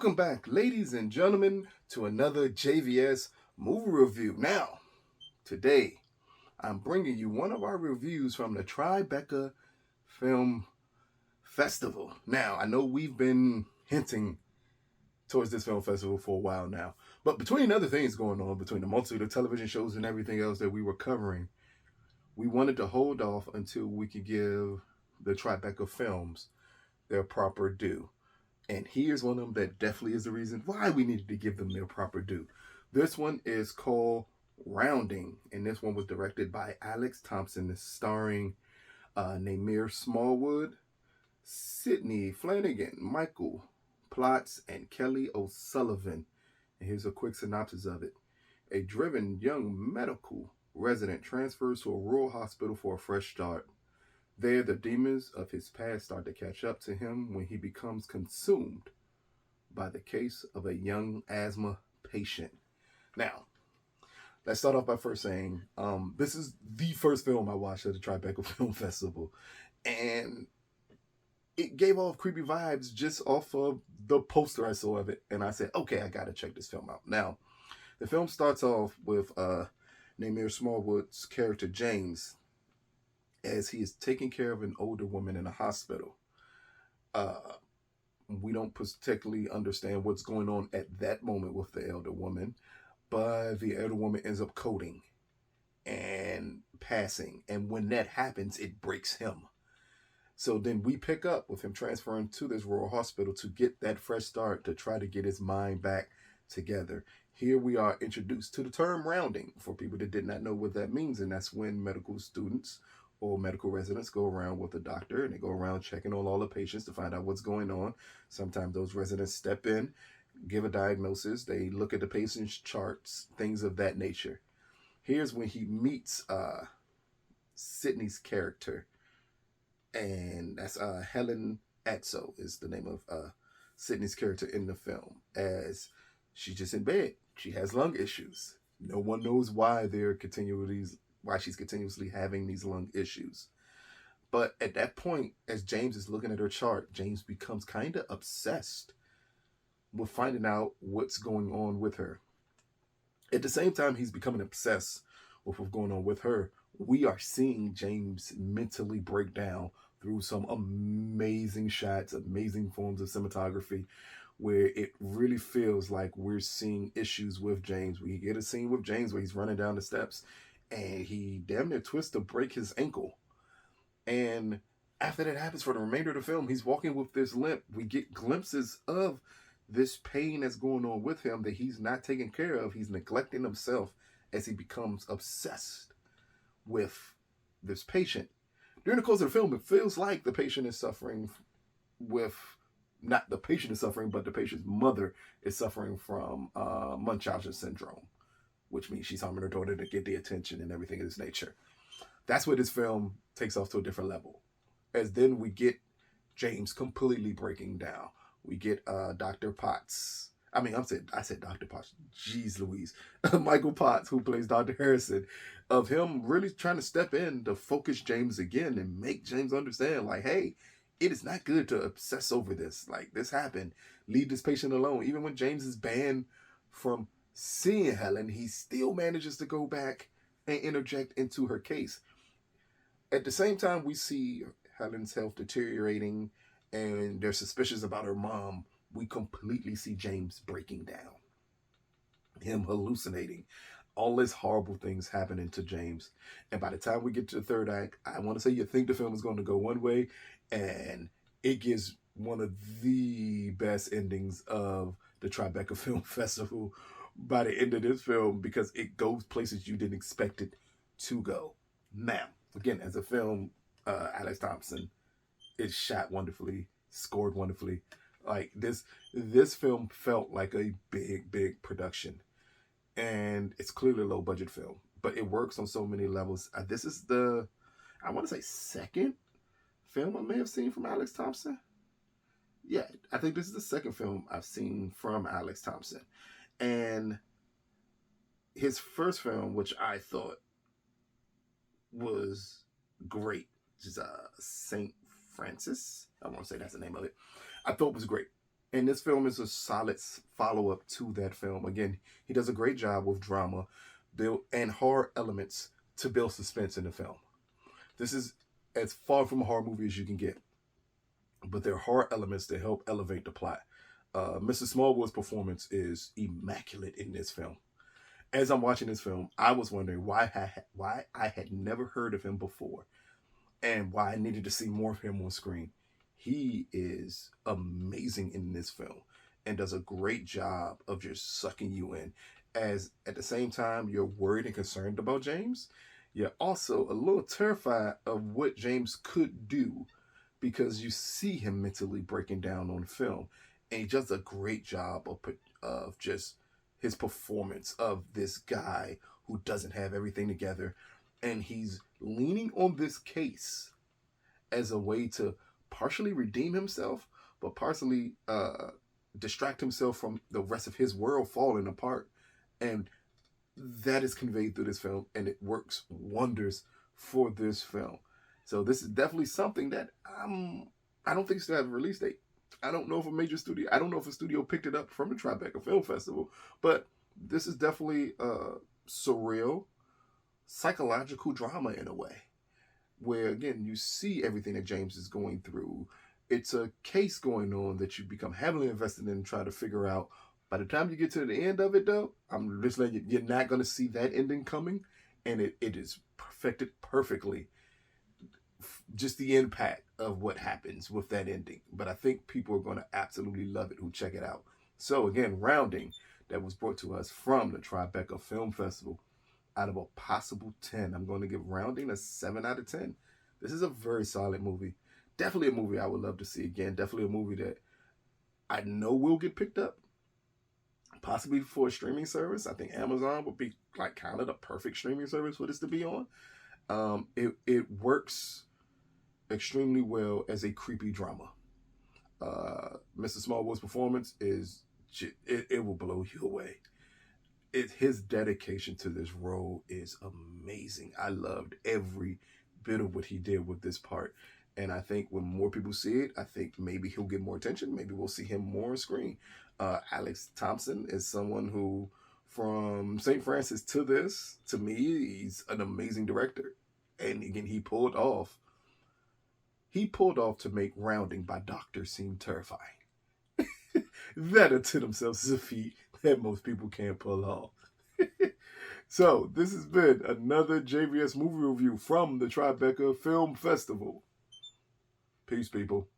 Welcome back, ladies and gentlemen, to another JVS movie review. Now, today, I'm bringing you one of our reviews from the Tribeca Film Festival. Now, I know we've been hinting towards this film festival for a while now, but between other things going on, between the multitude of television shows and everything else that we were covering, we wanted to hold off until we could give the Tribeca films their proper due. And here's one of them that definitely is the reason why we needed to give them their proper due. This one is called Rounding, and this one was directed by Alex Thompson. It's starring Namir, Smallwood, Sidney, Flanigan, Michael Plotz, and Kelly O'Sullivan. And here's a quick synopsis of it. A driven young medical resident transfers to a rural hospital for a fresh start. There, the demons of his past start to catch up to him when he becomes consumed by the case of a young asthma patient. Now, let's start off by first saying this is the first film I watched at the Tribeca Film Festival. And it gave off creepy vibes just off of the poster I saw of it. And I said, okay, I got to check this film out. Now, the film starts off with Namir Smallwood's character, James, as he is taking care of an older woman in a hospital. We don't particularly understand what's going on at that moment with the elder woman, but the elder woman ends up coding and passing. And when that happens, it breaks him. So then we pick up with him transferring to this rural hospital to get that fresh start, to try to get his mind back together. Here we are introduced to the term rounding for people that did not know what that means. And that's when medical students or medical residents go around with a doctor and they go around checking on all the patients to find out what's going on. Sometimes those residents step in, give a diagnosis, they look at the patient's charts, things of that nature. Here's when he meets Sidney's character, and that's Helen Atso is the name of Sidney's character in the film, as she's just in bed. She has lung issues. No one knows why she's continuously having these lung issues. But at that point, as James is looking at her chart, James becomes kind of obsessed with finding out what's going on with her. At the same time he's becoming obsessed with what's going on with her, we are seeing James mentally break down through some amazing shots, amazing forms of cinematography, where it really feels like we're seeing issues with James. We get a scene with James where he's running down the steps and he damn near twists to break his ankle. And after that happens, for the remainder of the film, he's walking with this limp. We get glimpses of this pain that's going on with him that he's not taking care of. He's neglecting himself as he becomes obsessed with this patient. During the course of the film, it feels like the patient is suffering with, not the patient is suffering, but the patient's mother is suffering from Munchausen syndrome, which means she's harming her daughter to get the attention and everything of this nature. That's where this film takes off to a different level. As then we get James completely breaking down. We get Dr. Potts. I said Dr. Potts. Jeez Louise. Michael Potts, who plays Dr. Harrison, of him really trying to step in to focus James again and make James understand, like, hey, it is not good to obsess over this. Like, this happened. Leave this patient alone. Even when James is banned from seeing Helen, he still manages to go back and interject into her case. At the same time, we see Helen's health deteriorating and they're suspicious about her mom. We completely see James breaking down, him hallucinating, all these horrible things happening to James. And by the time we get to the third act, I want to say you think the film is going to go one way, and it gives one of the best endings of the Tribeca Film Festival by the end of this film, because it goes places you didn't expect it to go. Now, again, as a film, Alex Thompson is shot wonderfully, scored wonderfully. Like, this film felt like a big production, and it's clearly a low budget film, but it works on so many levels. This is the, I want to say, second film I may have seen from Alex Thompson. Yeah, I think this is the second film I've seen from Alex Thompson. And his first film, which I thought was great, which is St. Francis. I want to say that's the name of it. I thought it was great. And this film is a solid follow-up to that film. Again, he does a great job with drama, build and horror elements to build suspense in the film. This is as far from a horror movie as you can get, but there are horror elements that help elevate the plot. Mr. Smallwood's performance is immaculate in this film. As I'm watching this film, I was wondering why I had never heard of him before, and why I needed to see more of him on screen. He is amazing in this film and does a great job of just sucking you in. As at the same time, you're worried and concerned about James, you're also a little terrified of what James could do because you see him mentally breaking down on film. And he does a great job of just his performance of this guy who doesn't have everything together. And he's leaning on this case as a way to partially redeem himself, but partially distract himself from the rest of his world falling apart. And that is conveyed through this film, and it works wonders for this film. So this is definitely something that I don't think it's to have a release date. I don't know if a major studio, I don't know if a studio picked it up from the Tribeca Film Festival, but this is definitely surreal, psychological drama in a way, where again you see everything that James is going through. It's a case going on that you become heavily invested in and try to figure out. By the time you get to the end of it, though, I'm just letting you, you're not going to see that ending coming, and it is perfected perfectly. Just the impact of what happens with that ending. But I think people are going to absolutely love it who check it out. So again, Rounding, that was brought to us from the Tribeca Film Festival. Out of a possible 10, I'm going to give Rounding a 7 out of 10. This is a very solid movie. Definitely a movie I would love to see again. Definitely a movie that I know will get picked up, possibly for a streaming service. I think Amazon would be like kind of the perfect streaming service for this to be on. It works extremely well as a creepy drama. Mr. Smallwood's performance is it will blow you away. His dedication to this role is amazing. I loved every bit of what he did with this part. And I think when more people see it, I think maybe he'll get more attention. Maybe we'll see him more on screen. Alex Thompson is someone who, from St. Francis to this, to me, he's an amazing director. And again, he pulled off to make Rounding by Doctor seem terrifying. That unto themselves is a feat that most people can't pull off. So, this has been another JVS movie review from the Tribeca Film Festival. Peace, people.